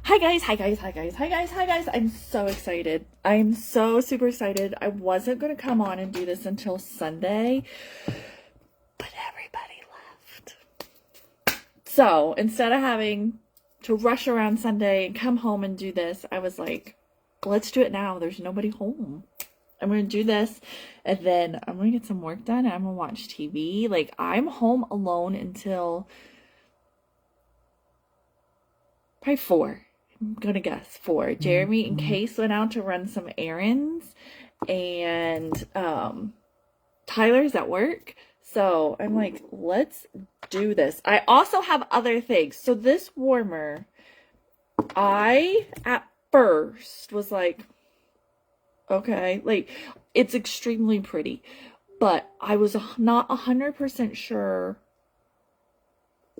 Hi guys, hi guys, hi guys, hi guys, hi guys. I'm so excited. I'm so super excited. I wasn't going to come on and do this until Sunday, but everybody left. So instead of having to rush around Sunday and come home and do this, I was like, let's do it now. There's nobody home. I'm going to do this and then I'm going to get some work done. I'm going to watch TV. Like, I'm home alone until probably 4. I'm gonna guess 4. Jeremy and Case went out to run some errands, and Tyler's at work. So I'm like, let's do this. I also have other things. So this warmer, I at first was like, okay, like, it's extremely pretty, but I was not 100% sure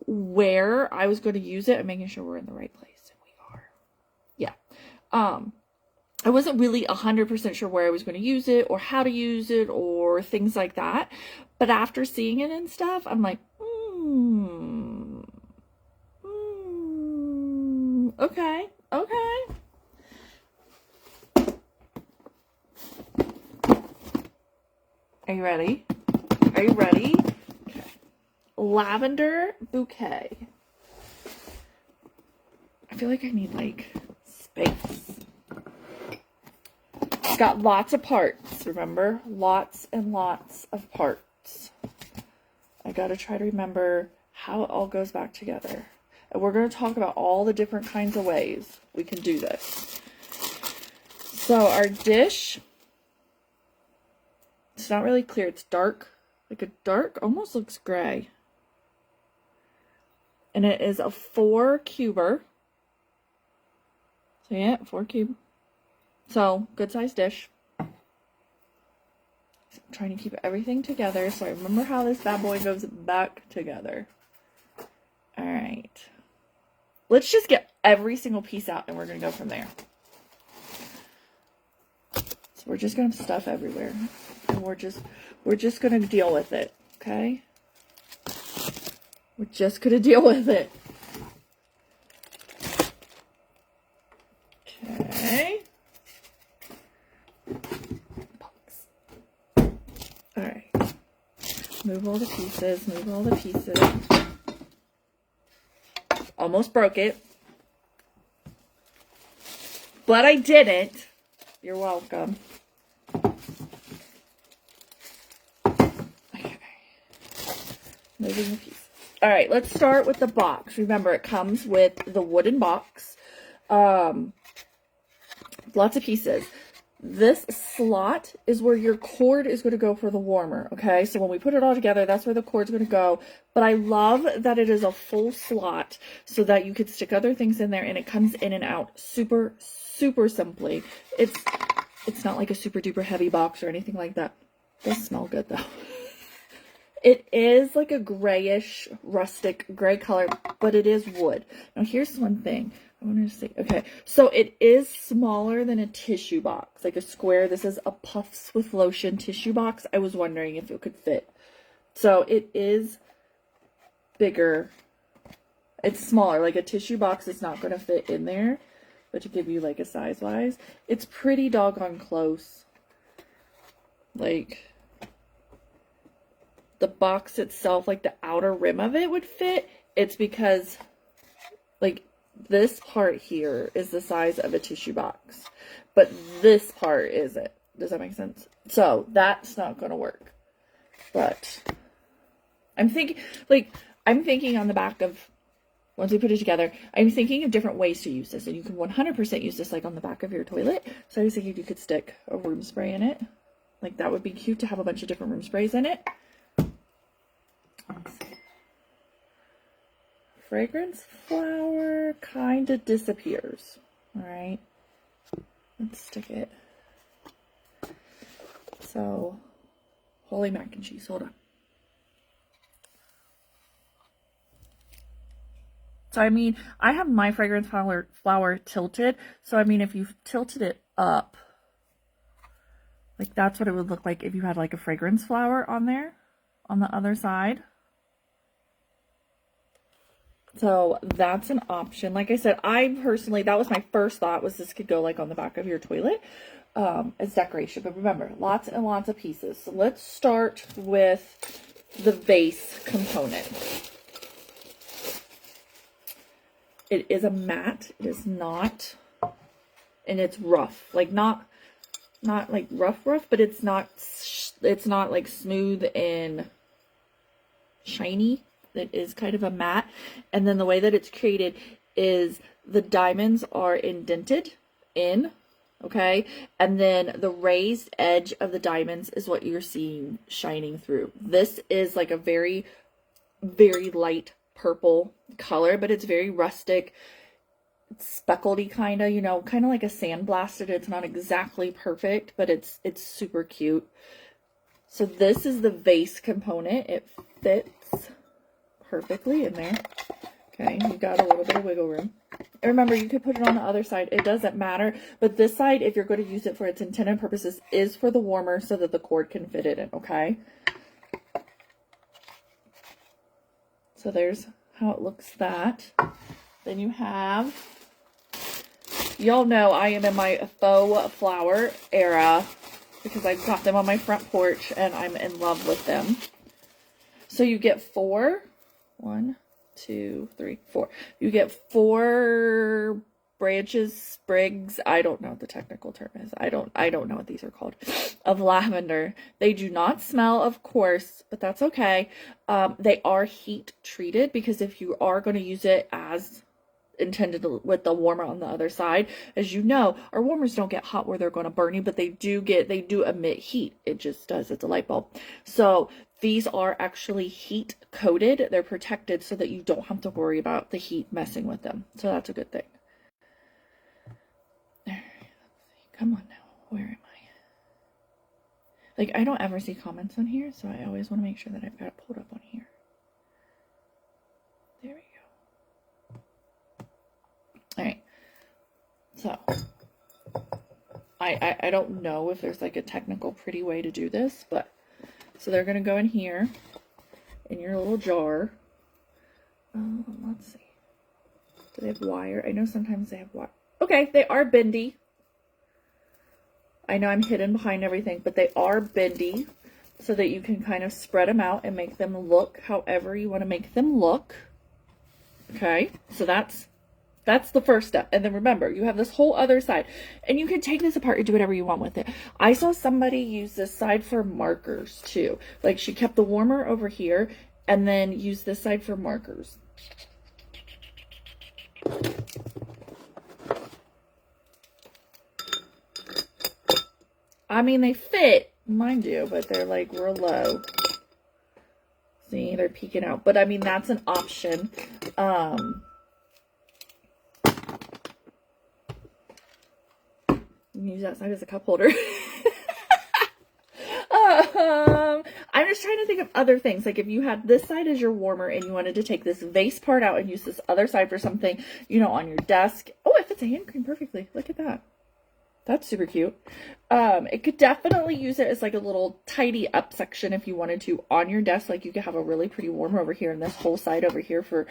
where I was going to use it and making sure we're in the right place. Yeah. I wasn't really 100% sure where I was going to use it or how to use it or things like that. But after seeing it and stuff, I'm like, okay, okay. Are you ready? Are you ready? Okay. Lavender bouquet. I feel like I need, like, space. It's got lots of parts, remember? Lots and lots of parts. I gotta try to remember how it all goes back together. And we're gonna talk about all the different kinds of ways we can do this. So our dish, it's not really clear. It's dark, like a dark, almost looks gray. And it is a 4 cuber. So yeah, 4 cube. So, good sized dish. So I'm trying to keep everything together so I remember how this bad boy goes back together. Alright. Let's just get every single piece out and we're going to go from there. So we're just going to have stuff everywhere. And we're just going to deal with it, okay? We're just going to deal with it. Okay. Alright. Move all the pieces, move all the pieces. Almost broke it. But I didn't. You're welcome. Okay. Moving the piece. Alright, let's start with the box. Remember, it comes with the wooden box. Lots of pieces. This slot is where your cord is going to go for the warmer, okay? So when we put it all together, that's where the cord's going to go. But I love that it is a full slot so that you could stick other things in there and it comes in and out super, super simply. It's not like a super duper heavy box or anything like that. It does smell good though. It is like a grayish, rustic gray color, but it is wood. Now here's one thing. I wanted to say, okay, so it is smaller than a tissue box, like a square. This is a Puffs with Lotion tissue box. I was wondering if it could fit. So it is bigger. It's smaller, like a tissue box is not going to fit in there, but to give you like a size-wise, it's pretty doggone close. Like, the box itself, like the outer rim of it would fit. It's because, like, this part here is the size of a tissue box, but this part isn't. Does that make sense? So that's not going to work. But I'm thinking on the back of, once we put it together, I'm thinking of different ways to use this, and you can 100% use this like on the back of your toilet. So I was thinking you could stick a room spray in it. Like, that would be cute to have a bunch of different room sprays in it. Let's see. Fragrance flower kind of disappears. All right, let's stick it. So, holy mac and cheese, hold on. So, I mean, I have my fragrance flower tilted. So, I mean, if you tilted it up, like, that's what it would look like if you had like a fragrance flower on there, on the other side. So that's an option. Like I said, I personally, that was my first thought, was this could go like on the back of your toilet as decoration. But remember, lots and lots of pieces. So let's start with the vase component. It is a matte. It is not, and it's rough. Like not like rough, but it's not like smooth and shiny. It is kind of a matte. And then the way that it's created is the diamonds are indented in, okay? And then the raised edge of the diamonds is what you're seeing shining through. This is like a very, very light purple color, but it's very rustic. It's speckledy kind of, you know, kind of like a sandblasted. It's not exactly perfect, but it's super cute. So this is the vase component. It fits perfectly in there. Okay, you got a little bit of wiggle room. And remember, you could put it on the other side. It doesn't matter. But this side, if you're going to use it for its intended purposes, is for the warmer so that the cord can fit it in, okay? So there's how it looks that. Then you have, y'all know I am in my faux flower era because I've got them on my front porch and I'm in love with them. So you get 4. 1, 2, 3, 4. You get 4 branches, sprigs. I don't know what the technical term is. I don't know what these are called, of lavender. They do not smell, of course, but that's okay. They are heat treated because if you are going to use it as intended with the warmer on the other side, as you know, our warmers don't get hot where they're going to burn you, but they do emit heat. It just does. It's a light bulb. So these are actually heat coated. They're protected so that you don't have to worry about the heat messing with them. So that's a good thing. There. Come on now. Where am I? Like, I don't ever see comments on here, so I always want to make sure that I've got it pulled up on here. There we go. All right. So I don't know if there's like a technical pretty way to do this, but so they're going to go in here in your little jar. Let's see. Do they have wire? I know sometimes they have wire. Okay, they are bendy. I know I'm hidden behind everything, but they are bendy so that you can kind of spread them out and make them look however you want to make them look. Okay, so that's the first step. And then remember, you have this whole other side. And you can take this apart and do whatever you want with it. I saw somebody use this side for markers too. Like she kept the warmer over here and then used this side for markers. I mean, they fit, mind you, but they're like real low. See, they're peeking out. But I mean, that's an option. You can use that side as a cup holder. I'm just trying to think of other things. Like if you had this side as your warmer and you wanted to take this vase part out and use this other side for something, you know, on your desk. Oh, it fits a hand cream perfectly. Look at that. That's super cute. It could definitely use it as like a little tidy up section if you wanted to on your desk. Like you could have a really pretty warmer over here and this whole side over here for,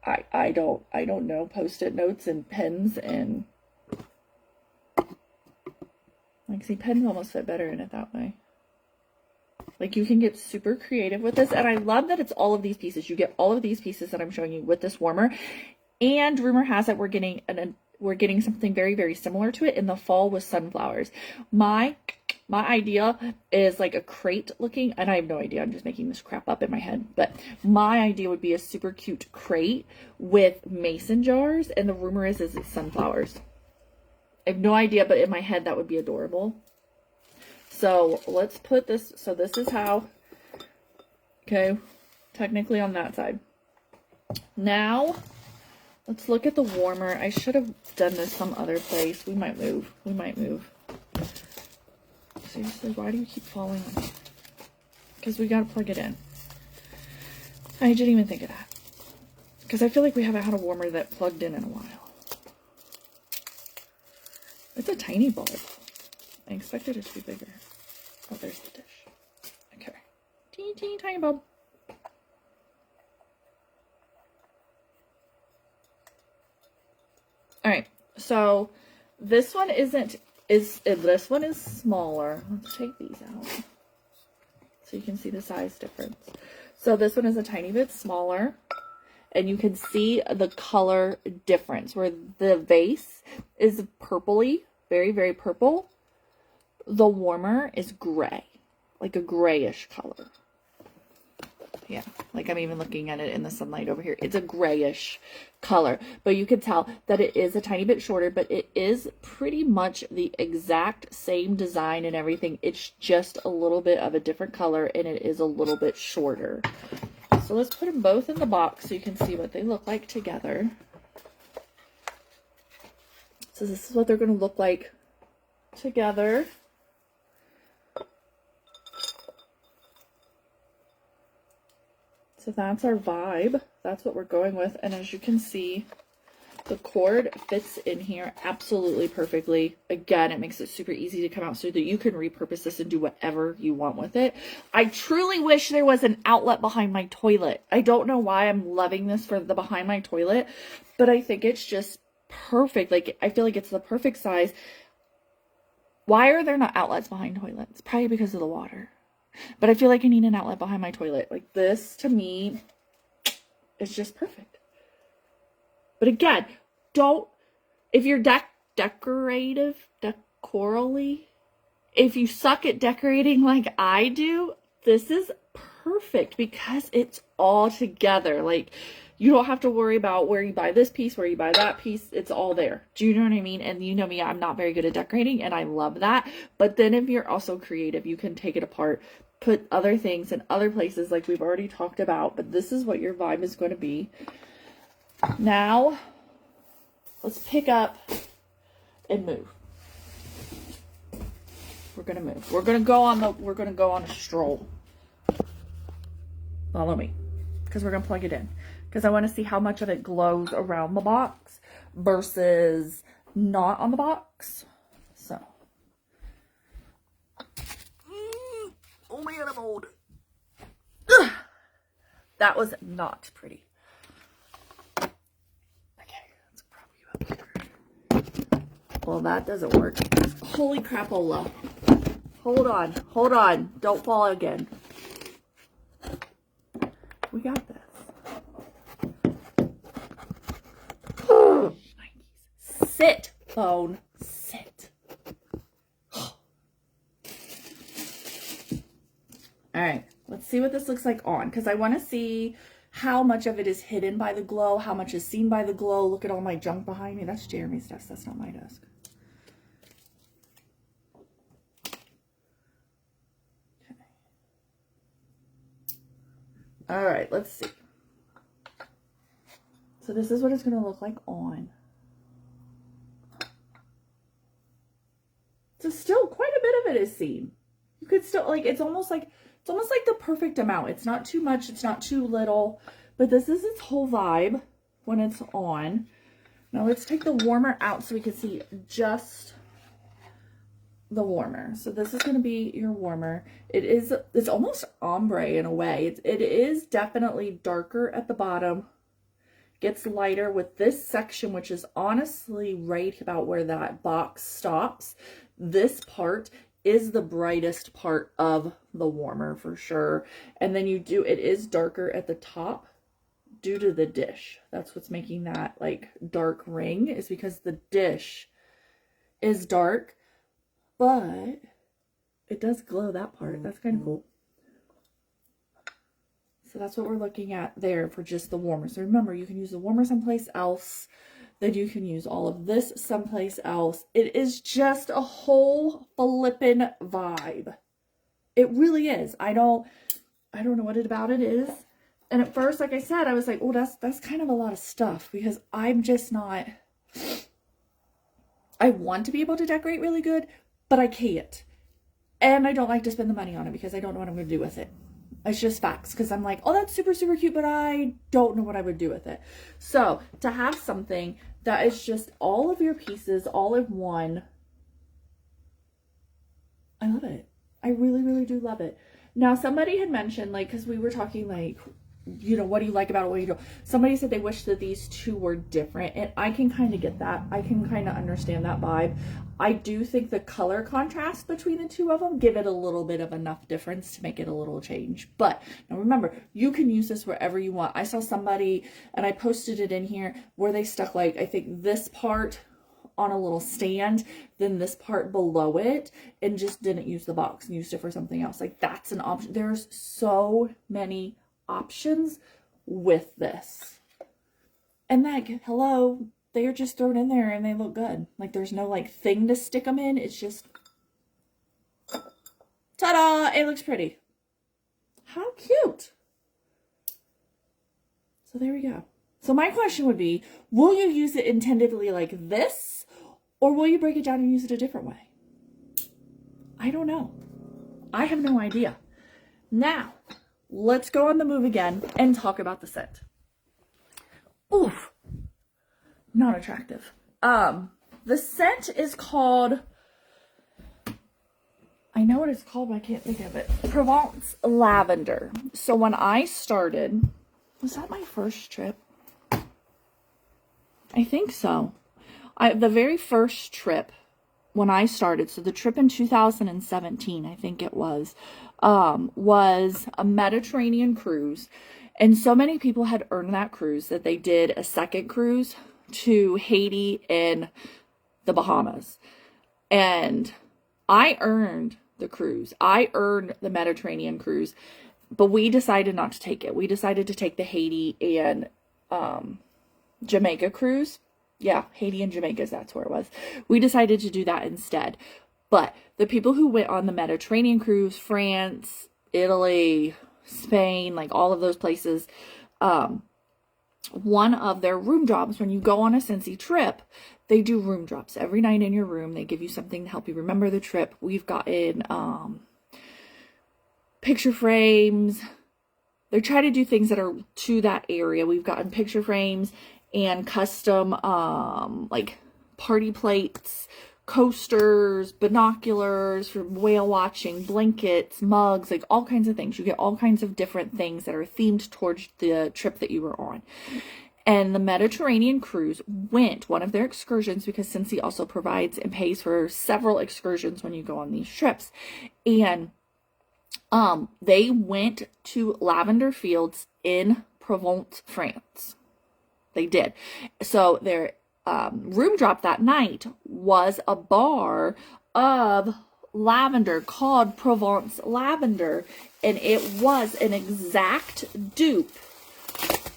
I don't know, Post-it notes and pens and like, see, pens almost fit better in it that way. Like you can get super creative with this. And I love that it's all of these pieces. You get all of these pieces that I'm showing you with this warmer. And rumor has it we're getting something very, very similar to it in the fall with sunflowers. My idea is like a crate looking, and I have no idea, I'm just making this crap up in my head, but my idea would be a super cute crate with mason jars, and the rumor is it's sunflowers. I have no idea, but in my head that would be adorable. So let's put this, so this is how, okay, technically on that side. Now, let's look at the warmer. I should have done this some other place. We might move. Seriously, why do you keep falling on me? Because we gotta plug it in. I didn't even think of that. Because I feel like we haven't had a warmer that plugged in a while. It's a tiny bulb. I expected it to be bigger. Oh, there's the dish. Okay. Teeny, teeny, tiny bulb. So this one this one is smaller. Let's take these out so you can see the size difference. So this one is a tiny bit smaller, and you can see the color difference where the vase is purpley, very, very purple. The warmer is gray, like a grayish color. Yeah, like I'm even looking at it in the sunlight over here. It's a grayish color, but you can tell that it is a tiny bit shorter, but it is pretty much the exact same design and everything. It's just a little bit of a different color, and it is a little bit shorter. So let's put them both in the box so you can see what they look like together. So this is what they're going to look like together. So that's our vibe. That's what we're going with. And as you can see, the cord fits in here absolutely perfectly. Again, it makes it super easy to come out so that you can repurpose this and do whatever you want with it. I truly wish there was an outlet behind my toilet. I don't know why I'm loving this for the behind my toilet, but I think it's just perfect. Like, I feel like it's the perfect size. Why are there not outlets behind toilets? Probably because of the water. But I feel like I need an outlet behind my toilet. Like, this, to me, is just perfect. But again, if you're decorally, if you suck at decorating like I do, this is perfect because it's all together. Like, you don't have to worry about where you buy this piece, where you buy that piece. It's all there. Do you know what I mean? And you know me, I'm not very good at decorating, and I love that. But then if you're also creative, you can take it apart, put other things in other places like we've already talked about. But this is what your vibe is going to be. Now, let's pick up and move. We're going to move. We're going to go on a stroll. Follow me, because we're going to plug it in. Because I want to see how much of it glows around the box versus not on the box. So. Oh man, I'm old. Ugh. That was not pretty. Okay, let's prop you up here. Well, that doesn't work. Holy crapola. Hold on. Don't fall again. We got this. Sit, phone. Sit. All right, let's see what this looks like on, because I want to see how much of it is hidden by the glow, how much is seen by the glow. Look at all my junk behind me. That's Jeremy's desk. That's not my desk. Okay. All right, let's see. So this is what it's going to look like on. So still quite a bit of it is seen. You could still, like, it's almost like the perfect amount. It's not too much, it's not too little, but this is its whole vibe when it's on. Now let's take the warmer out so we can see just the warmer. So this is going to be your warmer. It's almost ombre in a way. It is definitely darker at the bottom. Gets lighter with this section, which is honestly right about where that box stops. This part is the brightest part of the warmer for sure. And then it is darker at the top due to the dish. That's what's making that like dark ring, is because the dish is dark, but it does glow that part. That's kind of cool. So that's what we're looking at there for just the warmer. So remember, you can use the warmer someplace else. Then you can use all of this someplace else. It is just a whole flippin' vibe. It really is. I don't know what about it is. And at first, like I said, I was like, oh, that's kind of a lot of stuff, because I'm just not, I want to be able to decorate really good, but I can't. And I don't like to spend the money on it because I don't know what I'm going to do with it. It's just facts, because I'm like, oh, that's super, super cute, but I don't know what I would do with it. So to have something that is just all of your pieces all in one, I love it. I really, really do love it. Now, somebody had mentioned, like, because we were talking, like, you know, what do you like about it? What do you do? Somebody said they wish that these two were different, and I can kind of get that. I can kind of understand that vibe. I do think the color contrast between the two of them give it a little bit of enough difference to make it a little change. But now remember, you can use this wherever you want. I saw somebody, and I posted it in here, where they stuck, like, I think this part on a little stand, then this part below it, and just didn't use the box and used it for something else. Like, that's an option. There's so many options with this. And that, hello, they're just thrown in there and they look good. Like, there's no like thing to stick them in. It's just, ta-da, it looks pretty. How cute. So there we go. So my question would be, will you use it intendedly like this, or will you break it down and use it a different way? I don't know. I have no idea. Now, let's go on the move again and talk about the scent. Oof. Not attractive. The scent is called, I know what it's called, but I can't think of it. Provence Lavender. So when I started, was that my first trip? I think so. The very first trip when I started, so the trip in 2017, I think it was a Mediterranean cruise. And so many people had earned that cruise that they did a second cruise to Haiti and the Bahamas. And I earned the cruise. I earned the Mediterranean cruise, but we decided not to take it. We decided to take the Haiti and Jamaica cruise. Yeah, Haiti and Jamaica, that's where it was. We decided to do that instead. But the people who went on the Mediterranean cruise, France, Italy, Spain, like all of those places, one of their room drops, when you go on a Scentsy trip, they do room drops every night in your room. They give you something to help you remember the trip. We've gotten picture frames. They try to do things that are to that area. We've gotten picture frames and custom like party plates, coasters, binoculars for whale watching, blankets, mugs, like all kinds of things. You get all kinds of different things that are themed towards the trip that you were on. And the Mediterranean cruise went, one of their excursions, because Scentsy also provides and pays for several excursions when you go on these trips. And they went to lavender fields in Provence, France. They did. So their room drop that night was a bar of lavender called Provence Lavender, and it was an exact dupe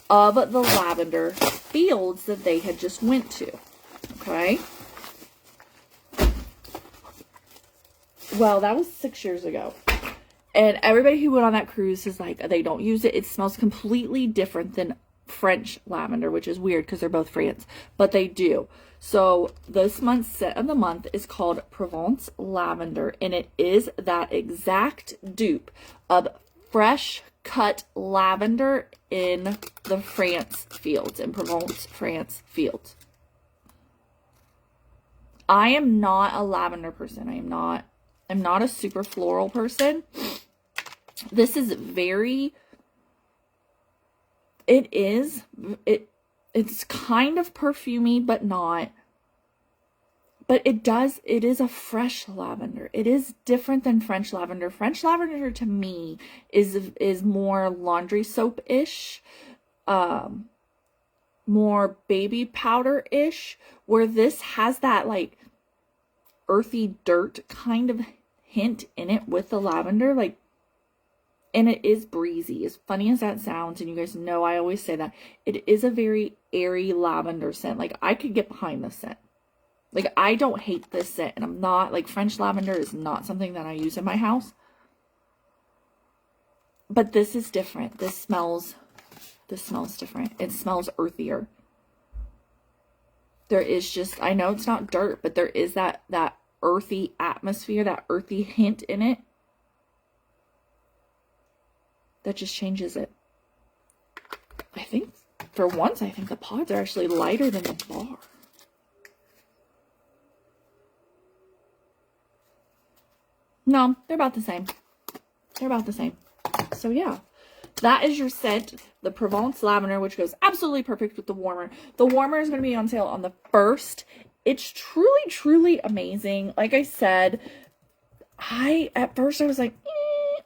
of the lavender fields that they had just went to. Okay. Well, that was 6 years ago. And everybody who went on that cruise is like, they don't use it. It smells completely different than French lavender, which is weird because they're both France, but they do. So this month's scent of the month is called Provence Lavender, and it is that exact dupe of fresh cut lavender in the France fields, in Provence, France fields. I am not a lavender person. I'm not a super floral person. This is very, it's kind of perfumey, but not. But it is a fresh lavender. It is different than French lavender. French lavender to me is more laundry soap-ish, more baby powder-ish, where this has that like earthy dirt kind of hint in it with the lavender, like, and it is breezy. As funny as that sounds, and you guys know I always say that, it is a very airy lavender scent. Like, I could get behind this scent. Like, I don't hate this scent, and I'm not, like, French lavender is not something that I use in my house. But this is different. This smells different. It smells earthier. There is just, I know it's not dirt, but there is that earthy atmosphere, that earthy hint in it that just changes it. I think, for once, I think the pods are actually lighter than the bar. No, they're about the same. They're about the same. So yeah, that is your scent, the Provence Lavender, which goes absolutely perfect with the warmer. The warmer is going to be on sale on the 1st. It's truly, truly amazing. Like I said, at first I was like,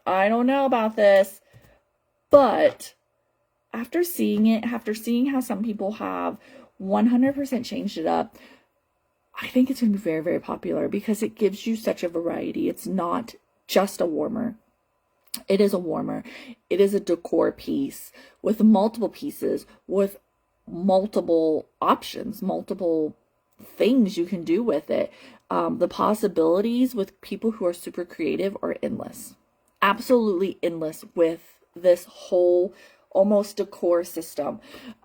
I don't know about this. But after seeing it, after seeing how some people have 100% changed it up, I think it's going to be very, very popular because it gives you such a variety. It's not just a warmer. It is a warmer. It is a decor piece with multiple pieces, with multiple options, multiple things you can do with it. The possibilities with people who are super creative are endless. Absolutely endless with this whole almost decor system.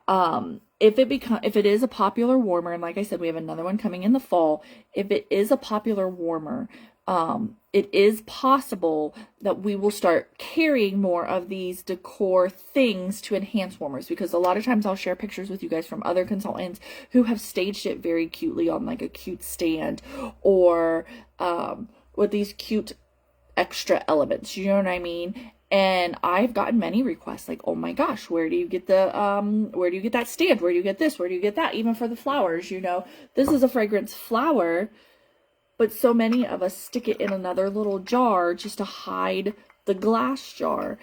If it is a popular warmer, and like I said, we have another one coming in the fall. If it is a popular warmer, it is possible that we will start carrying more of these decor things to enhance warmers, because a lot of times I'll share pictures with you guys from other consultants who have staged it very cutely on like a cute stand, or with these cute extra elements, you know what I mean? And I've gotten many requests like, oh my gosh, where do you get that stand? Where do you get this? Where do you get that? Even for the flowers, you know, this is a fragrance flower, but so many of us stick it in another little jar just to hide the glass jar.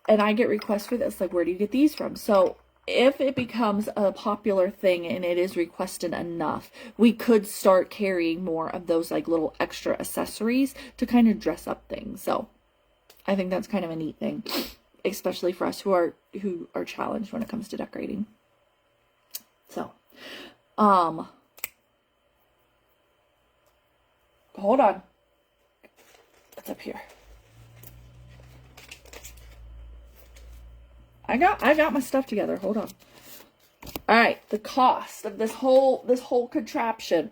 And I get requests for this, like, where do you get these from? So if it becomes a popular thing and it is requested enough, we could start carrying more of those like little extra accessories to kind of dress up things. So I think that's kind of a neat thing, especially for us who are challenged when it comes to decorating. So, hold on. It's up here. I got my stuff together. Hold on. All right, the cost of this whole contraption.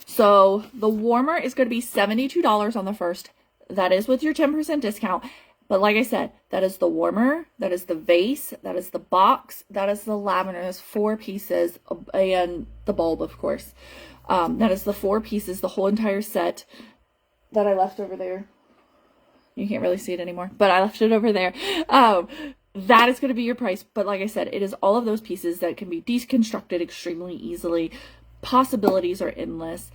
So the warmer is going to be $72 on the 1st. That is with your 10% discount. But like I said, that is the warmer, that is the vase, that is the box, that is the lavender. There's 4 pieces, and the bulb, of course. That is the 4 pieces, the whole entire set that I left over there. You can't really see it anymore, but I left it over there. That is going to be your price. But like I said, it is all of those pieces that can be deconstructed extremely easily. Possibilities are endless.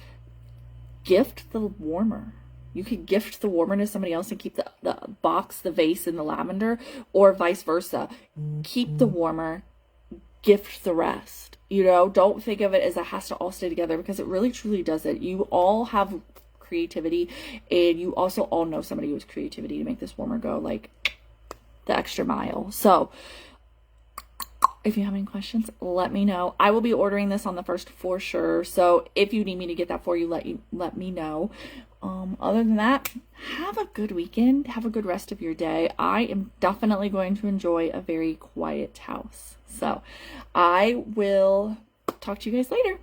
Gift the warmer. You could gift the warmer to somebody else and keep the box, the vase, and the lavender, or vice versa. Keep the warmer, gift the rest. You know, don't think of it as it has to all stay together, because it really truly doesn't. You all have creativity, and you also all know somebody who has creativity to make this warmer go like the extra mile. So if you have any questions, let me know. I will be ordering this on the 1st for sure. So if you need me to get that for you, let me know. Other than that, have a good weekend. Have a good rest of your day. I am definitely going to enjoy a very quiet house. So I will talk to you guys later.